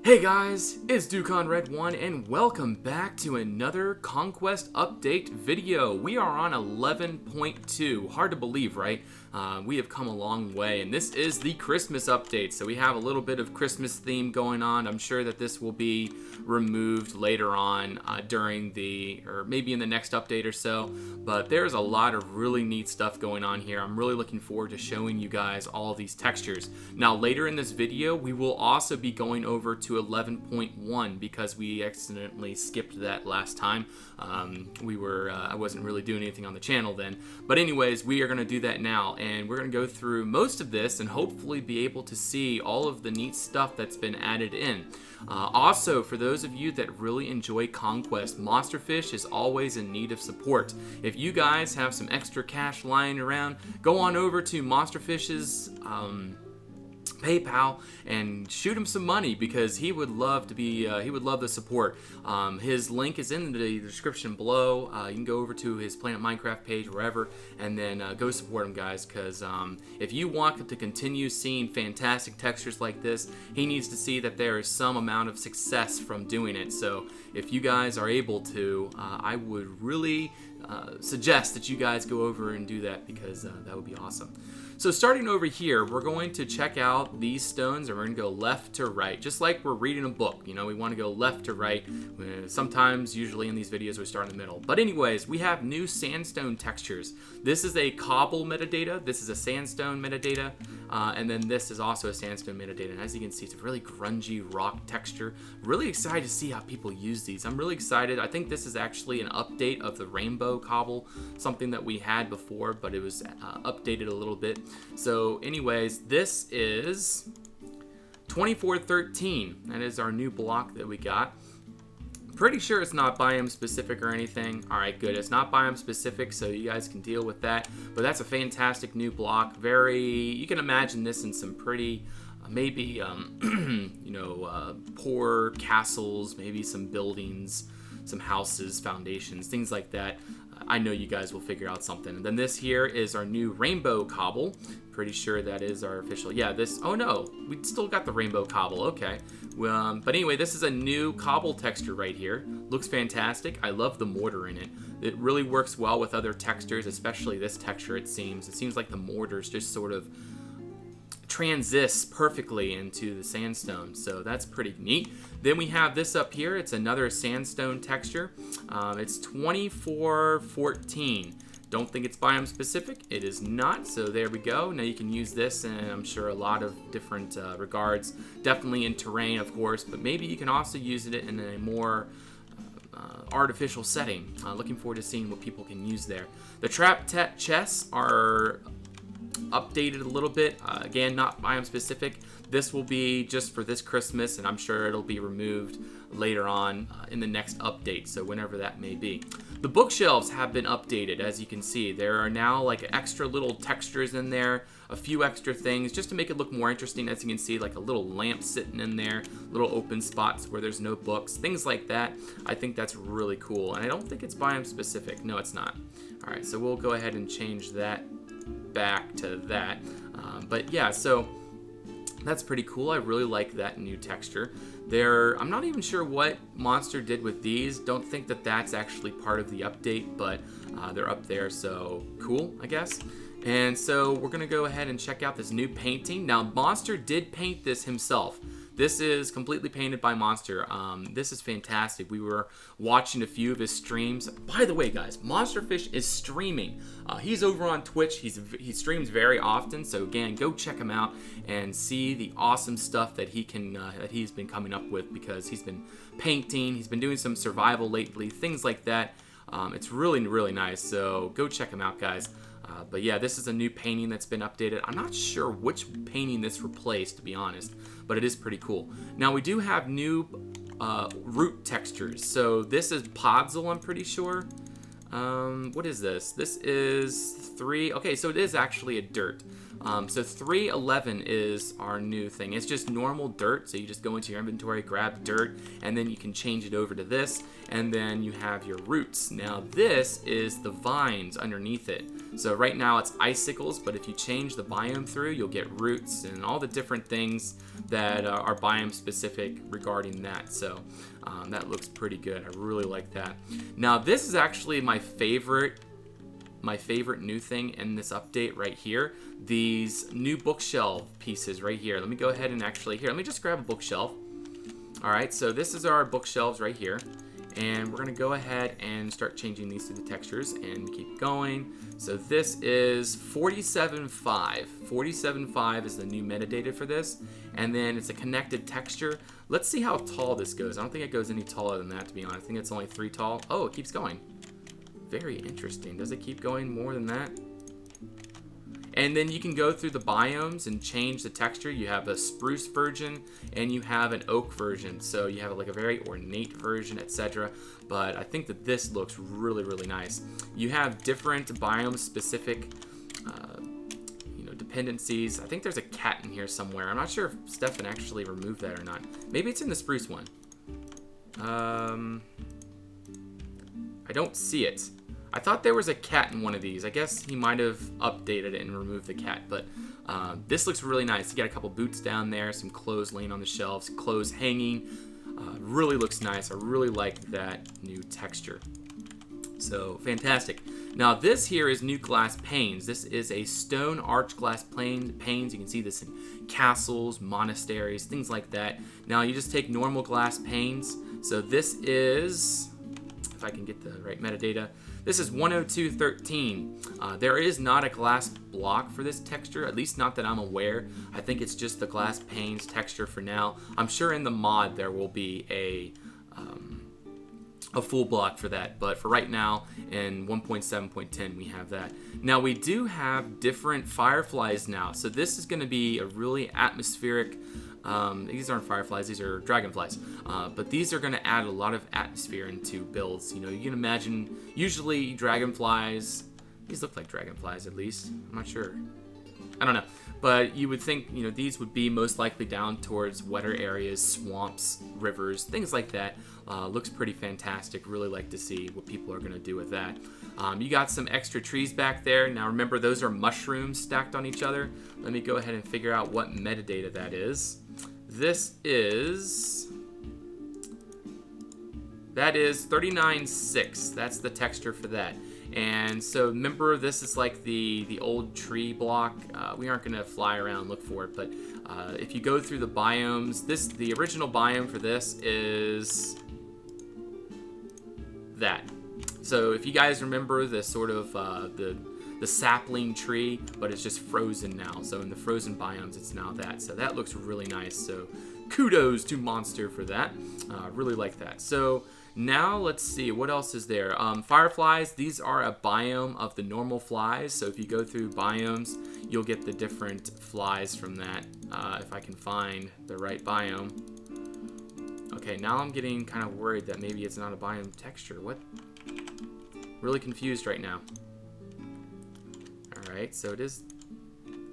Hey guys, it's DuconRed1 and welcome back to another Conquest update video. We are on 11.2. Hard to believe, right? We have come a long way, and this is the Christmas update, so we have a little bit of Christmas theme going on. I'm sure that this will be removed later on during or maybe in the next update or so, but there's a lot of really neat stuff going on here. I'm really looking forward to showing you guys all of these textures. Now, later in this video, we will also be going over to 11.1 because we accidentally skipped that last time. I wasn't really doing anything on the channel then, but anyways, we are going to do that now, and we're going to go through most of this and hopefully be able to see all of the neat stuff that's been added in. Also, for those of you that really enjoy Conquest, Monsterfish is always in need of support. If you guys have some extra cash lying around, go on over to Monsterfish's PayPal and shoot him some money because he would love to be he would love the support. His link is in the description below. You can go over to his Planet Minecraft page, wherever, and then go support him, guys, because if you want to continue seeing fantastic textures like this, he needs to see that there is some amount of success from doing it. So if you guys are able to, I would really suggest that you guys go over and do that because that would be awesome. So starting over here, we're going to check out these stones and we're going to go left to right, just like we're reading a book. You know, we want to go left to right. Sometimes, usually in these videos, we start in the middle. But anyways, we have new sandstone textures. This is a cobble metadata. This is a sandstone metadata. And then this is also a sandstone metadata. And as you can see, it's a really grungy rock texture. Really excited to see how people use these. I'm really excited. I think this is actually an update of the rainbow cobble, something that we had before, but it was updated a little bit. So anyways, this is 2413. That is our new block that we got. Pretty sure it's not biome specific or anything. All right, good. It's not biome specific, so you guys can deal with that. But that's a fantastic new block. You can imagine this in some pretty, maybe, poor castles, maybe some buildings, some houses, foundations, things like that. I know you guys will figure out something. And then this here is our new rainbow cobble. Pretty sure that is our official. Yeah, oh no, we still got the rainbow cobble. Okay. But anyway, this is a new cobble texture right here. Looks fantastic. I love the mortar in it. It really works well with other textures, especially this texture, it seems. It seems like the mortars just sort of transits perfectly into the sandstone, so that's pretty neat. Then we have this up here. It's another sandstone texture. It's 2414. Don't think it's biome specific. It is not, so there we go. Now you can use this in, I'm sure, a lot of different regards. Definitely in terrain, of course, but maybe you can also use it in a more artificial setting. Looking forward to seeing what people can use there. The trap chests are updated a little bit. Again, not biome specific. This will be just for this Christmas, and I'm sure it'll be removed later on in the next update, so whenever that may be. The bookshelves have been updated, as you can see. There are now like extra little textures in there, a few extra things just to make it look more interesting. As you can see, like a little lamp sitting in there, little open spots where there's no books, things like that. I think that's really cool, and I don't think it's biome specific. No, it's not. All right, so we'll go ahead and change that back to that. But yeah, so that's pretty cool. I really like that new texture. I'm not even sure what Monster did with these. Don't think that that's actually part of the update, but they're up there, so cool, I guess. And so we're gonna go ahead and check out this new painting. Now, Monster did paint this himself. This is completely painted by Monster. This is fantastic. We were watching a few of his streams. By the way, guys, Monsterfish is streaming. He's over on Twitch. He streams very often. So again, go check him out and see the awesome stuff that he's been coming up with, because he's been painting. He's been doing some survival lately, things like that. It's really, really nice. So go check him out, guys. But yeah, this is a new painting that's been updated. I'm not sure which painting this replaced, to be honest, but it is pretty cool. Now, we do have new root textures. So this is Podzol, I'm pretty sure. What is this? This is 3. Okay, so it is actually a dirt. So 311 is our new thing. It's just normal dirt. So you just go into your inventory, grab dirt, and then you can change it over to this. And then you have your roots. Now this is the vines underneath it. So right now it's icicles, but if you change the biome through, you'll get roots and all the different things that are biome specific regarding that. So that looks pretty good. I really like that. Now this is actually my favorite new thing in this update right here. These new bookshelf pieces right here. Let me go ahead and let me just grab a bookshelf. All right, so this is our bookshelves right here. And we're gonna go ahead and start changing these to the textures and keep going. So this is 47.5. 47.5 is the new metadata for this. And then it's a connected texture. Let's see how tall this goes. I don't think it goes any taller than that, to be honest. I think it's only 3 tall. Oh, it keeps going. Very interesting. Does it keep going more than that? And then you can go through the biomes and change the texture. You have a spruce version and you have an oak version. So you have like a very ornate version, etc. But I think that this looks really, really nice. You have different biome specific dependencies. I think there's a cat in here somewhere. I'm not sure if Stefan actually removed that or not. Maybe it's in the spruce one. I don't see it. I thought there was a cat in one of these. I guess he might have updated it and removed the cat, but this looks really nice. You got a couple boots down there, some clothes laying on the shelves, clothes hanging. Really looks nice. I really like that new texture. So fantastic. Now this here is new glass panes. This is a stone arch glass panes. You can see this in castles, monasteries, things like that. Now you just take normal glass panes. So this is, if I can get the right metadata, this is 102.13. There is not a glass block for this texture, at least not that I'm aware. I think it's just the glass panes texture for now. I'm sure in the mod there will be a full block for that, but for right now in 1.7.10 we have that. Now we do have different fireflies now, so this is going to be a really atmospheric. These aren't fireflies, these are dragonflies. But these are going to add a lot of atmosphere into builds. You know, you can imagine, usually dragonflies, these look like dragonflies at least. I'm not sure. I don't know. But you would think, you know, these would be most likely down towards wetter areas, swamps, rivers, things like that. Looks pretty fantastic. Really like to see what people are going to do with that. You got some extra trees back there. Now remember, those are mushrooms stacked on each other. Let me go ahead and figure out what metadata that is. This is... that is 39.6. That's the texture for that. And so remember, this is like the old tree block. We aren't going to fly around and look for it, but if you go through the biomes, the original biome for this is that. So if you guys remember the sort of the sapling tree, but it's just frozen now. So in the frozen biomes, it's now that. So that looks really nice. So kudos to Monster for that. Really like that. So now let's see, what else is there? Fireflies, these are a biome of the normal flies. So if you go through biomes, you'll get the different flies from that. If I can find the right biome. Okay, now I'm getting kind of worried that maybe it's not a biome texture. What? Really confused right now. Alright, so it is...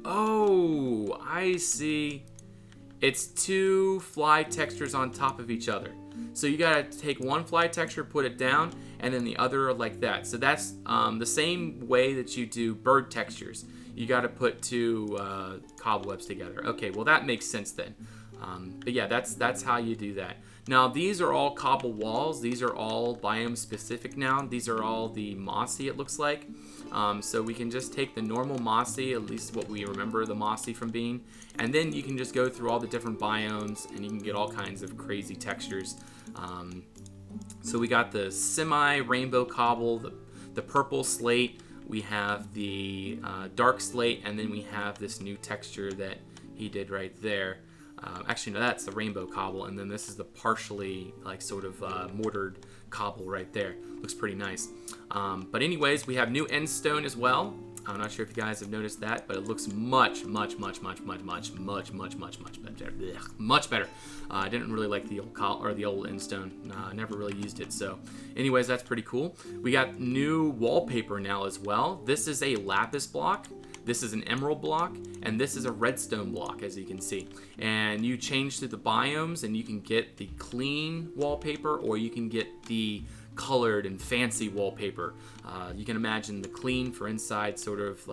oh, I see. It's 2 fly textures on top of each other. So you gotta take one fly texture, put it down, and then the other like that. So that's the same way that you do bird textures. You gotta put 2 cobwebs together. Okay, well that makes sense then. But yeah, that's how you do that. Now these are all cobble walls. These are all biome specific now. These are all the mossy, it looks like. So we can just take the normal mossy, at least what we remember the mossy from being, and then you can just go through all the different biomes and you can get all kinds of crazy textures. So we got the semi-rainbow cobble, the purple slate, we have the dark slate, and then we have this new texture that he did right there. Actually, no, that's the rainbow cobble, and then this is the partially, like, sort of mortared cobble right there. Looks pretty nice. But anyways, we have new endstone as well. I'm not sure if you guys have noticed that, but it looks much better. Much better. I didn't really like the old endstone. I never really used it. So, anyways, that's pretty cool. We got new wallpaper now as well. This is a lapis block. This is an emerald block, and this is a redstone block, as you can see. And you change through the biomes, and you can get the clean wallpaper, or you can get the colored and fancy wallpaper. You can imagine the clean for inside, sort of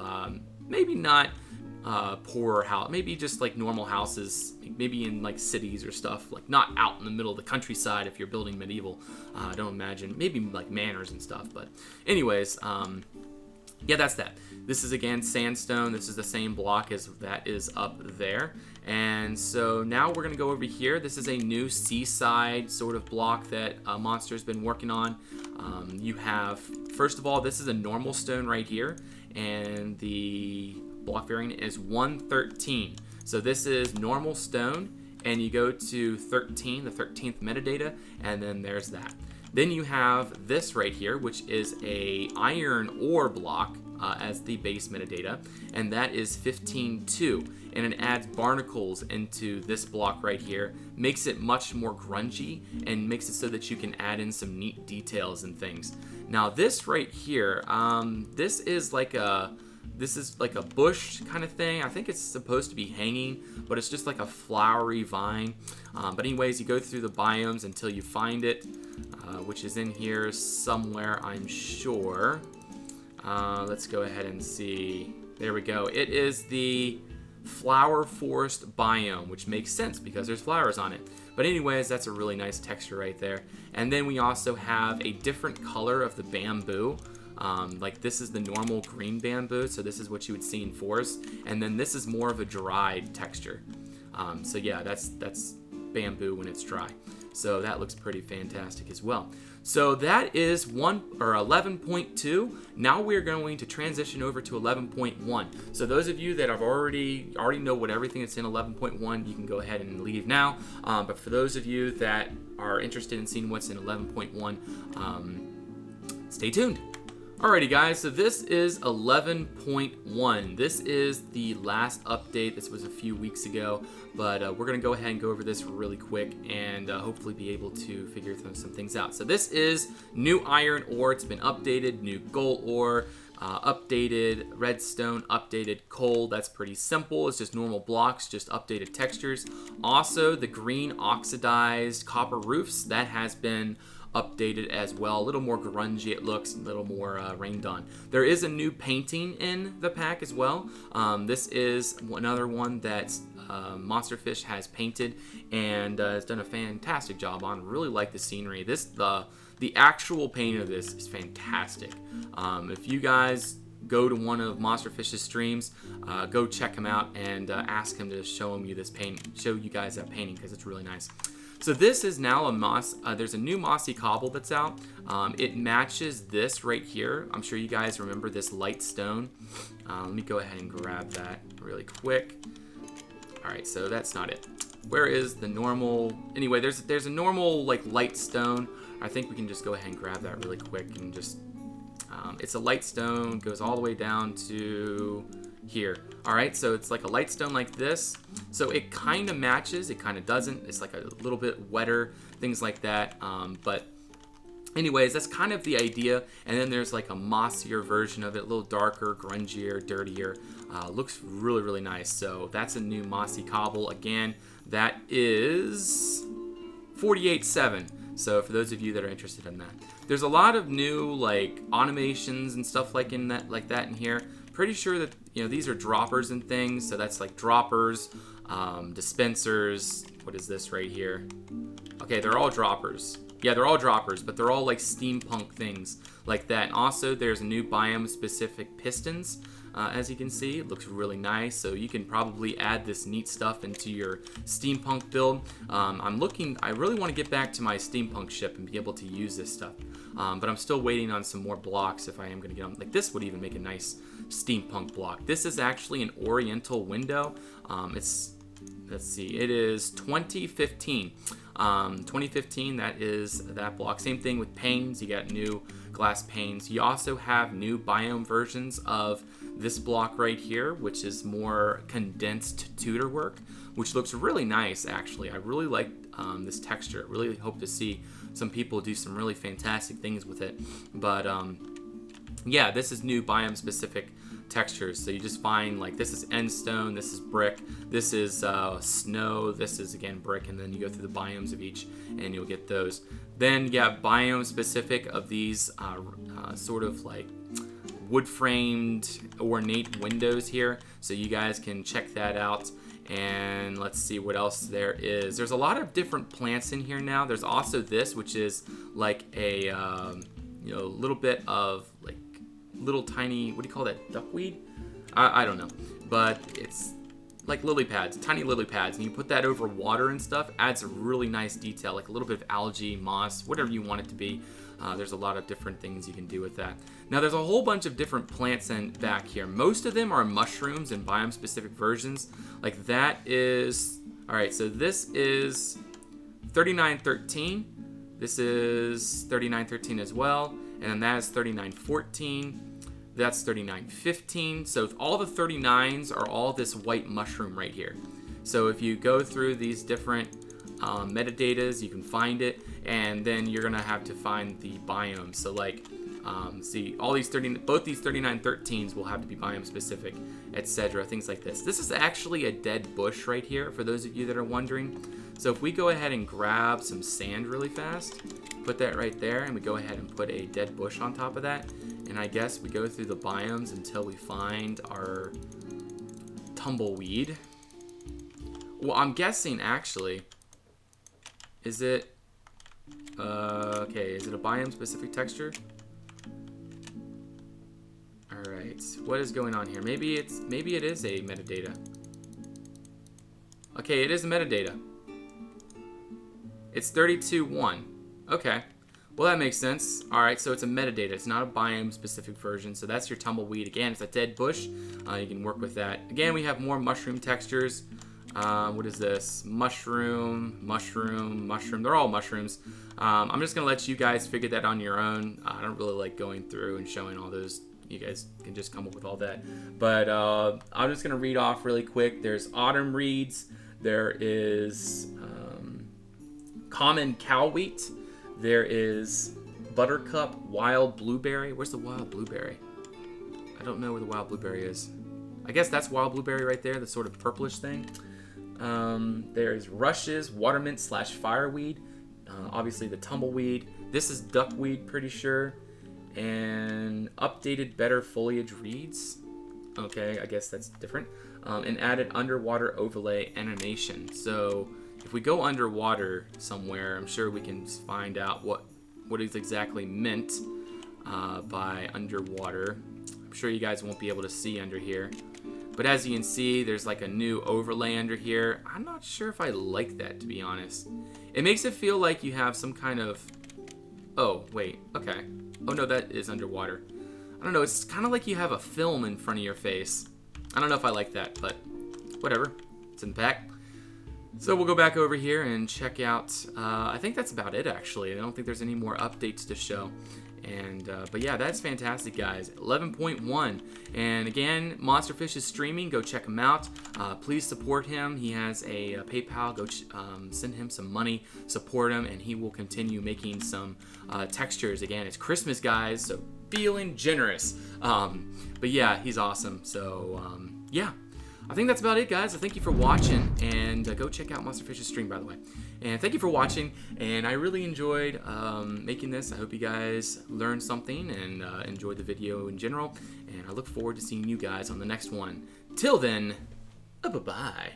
maybe not poorer house, maybe just like normal houses, maybe in like cities or stuff, like not out in the middle of the countryside if you're building medieval. I don't imagine, maybe like manors and stuff. But anyways, yeah, that's that. This is again sandstone. This is the same block as that is up there. And so now we're going to go over here. This is a new seaside sort of block that Monster's been working on. You have, first of all, this is a normal stone right here. And the block variant is 113. So this is normal stone. And you go to 13, the 13th metadata. And then there's that. Then you have this right here, which is a iron ore block as the base metadata, and that is 15.2, and it adds barnacles into this block right here, makes it much more grungy, and makes it so that you can add in some neat details and things. Now this right here, this is like a bush kind of thing. I think it's supposed to be hanging, but it's just like a flowery vine. But anyways, you go through the biomes until you find it, which is in here somewhere, I'm sure. Let's go ahead and see. There we go. It is the flower forest biome, which makes sense because there's flowers on it. But anyways, that's a really nice texture right there. And then we also have a different color of the bamboo. Like this is the normal green bamboo, so this is what you would see in forest, and then this is more of a dried texture. So yeah, that's bamboo when it's dry. So that looks pretty fantastic as well. So that is 11.2. Now we're going to transition over to 11.1. So those of you that have already know what everything that's in 11.1, you can go ahead and leave now. But for those of you that are interested in seeing what's in 11.1, stay tuned. Alrighty guys, so this is 11.1. This is the last update. This was a few weeks ago, but we're going to go ahead and go over this really quick and hopefully be able to figure some things out. So this is new iron ore. It's been updated, new gold ore, updated redstone, updated coal. That's pretty simple. It's just normal blocks, just updated textures. Also, the green oxidized copper roofs, that has been updated as well. A little more grungy it looks, a little more rained on. There is a new painting in the pack as well. This is another one that Monsterfish has painted and has done a fantastic job on. Really like the scenery. The actual paint of this is fantastic. If you guys go to one of Monsterfish's streams, go check him out and ask him to show you guys that painting, because it's really nice. So this is now a there's a new mossy cobble that's out. It matches this right here. I'm sure you guys remember this light stone. Let me go ahead and grab that really quick. All right, so that's not it. Where is the normal? Anyway, there's a normal like light stone. I think we can just go ahead and grab that really quick and just. It's a light stone, goes all the way down to here. All right, so it's like a light stone like this. So it kind of matches, it kind of doesn't. It's like a little bit wetter, things like that. But anyways, that's kind of the idea. And then there's like a mossier version of it, a little darker, grungier, dirtier. Looks really, really nice. So that's a new mossy cobble. Again, that is 48.7. So for those of you that are interested in that, there's a lot of new like automations and stuff like that in here. Pretty sure that these are droppers and things. So that's like droppers, dispensers. What is this right here? Okay, they're all droppers. Yeah, they're all droppers, but they're all like steampunk things like that. And also, there's new biome-specific pistons. As you can see, it looks really nice. So you can probably add this neat stuff into your steampunk build. I really want to get back to my steampunk ship and be able to use this stuff. But I'm still waiting on some more blocks if I am going to get them. Like this would even make a nice steampunk block. This is actually an oriental window. Let's see, it is 2015. 2015, that is that block. Same thing with panes. You got new glass panes. You also have new biome versions of this block right here, which is more condensed Tudor work, which looks really nice actually. I really like this texture. I really hope to see some people do some really fantastic things with it. But yeah, this is new biome specific textures. So you just find, like, this is endstone, this is brick, this is snow, this is again brick, and then you go through the biomes of each and you'll get those. Then you have biome specific of these sort of like wood framed ornate windows here, so you guys can check that out. And let's see what else there is. There's a lot of different plants in here now. There's also this, which is like a you know, little bit of like little tiny, what do you call that, duckweed? I don't know, but it's like lily pads, tiny lily pads, and you put that over water and stuff, adds a really nice detail, like a little bit of algae, moss, whatever you want it to be. There's a lot of different things you can do with that. Now there's a whole bunch of different plants in back here. Most of them are mushrooms and biome specific versions. Like that is, all right, so this is 3913. This is 3913 as well. And then that is 3914. That's 3915. So all the 39s are all this white mushroom right here. So if you go through these different metadatas, you can find it, and then you're gonna have to find the biome. So like, see, all these both these 3913s will have to be biome specific, etc. Things like this. This is actually a dead bush right here, for those of you that are wondering. So if we go ahead and grab some sand really fast, put that right there, and we go ahead and put a dead bush on top of that, and I guess we go through the biomes until we find our tumbleweed. Well, I'm guessing actually, is it, okay, is it a biome specific texture? All right, what is going on here? Maybe it is a metadata. Okay, it is a metadata. It's 32.1. Okay. Well, that makes sense. All right, so it's a metadata. It's not a biome specific version. So that's your tumbleweed. Again, it's a dead bush. You can work with that. Again, we have more mushroom textures. What is this? Mushroom, mushroom, mushroom. They're all mushrooms. I'm just going to let you guys figure that on your own. I don't really like going through and showing all those. You guys can just come up with all that. But I'm just going to read off really quick. There's autumn reeds. There is common cow wheat. There is buttercup, wild blueberry. Where's the wild blueberry? I don't know where the wild blueberry is. I guess that's wild blueberry right there, the sort of purplish thing. There's rushes, watermint / fireweed. Obviously the tumbleweed. This is duckweed, pretty sure. And updated better foliage reeds. Okay, I guess that's different. And added underwater overlay animation. So if we go underwater somewhere, I'm sure we can find out what is exactly meant by underwater. I'm sure you guys won't be able to see under here. But as you can see, there's like a new overlay under here. I'm not sure if I like that, to be honest. It makes it feel like you have some kind of... Oh, wait, okay. Oh no, that is underwater. I don't know, it's kind of like you have a film in front of your face. I don't know if I like that, but whatever. It's in the pack. So we'll go back over here and check out, I think that's about it actually. I don't think there's any more updates to show. And but yeah, that's fantastic, guys. 11.1. And again, Monsterfish is streaming. Go check him out. Please support him. He has a PayPal. Go send him some money. Support him, and he will continue making some textures. Again, it's Christmas, guys, so feeling generous. But yeah, he's awesome. So yeah. I think that's about it, guys. Thank you for watching, and go check out Monsterfish's stream, by the way. And thank you for watching, and I really enjoyed making this. I hope you guys learned something and enjoyed the video in general, and I look forward to seeing you guys on the next one. Till then, bye-bye.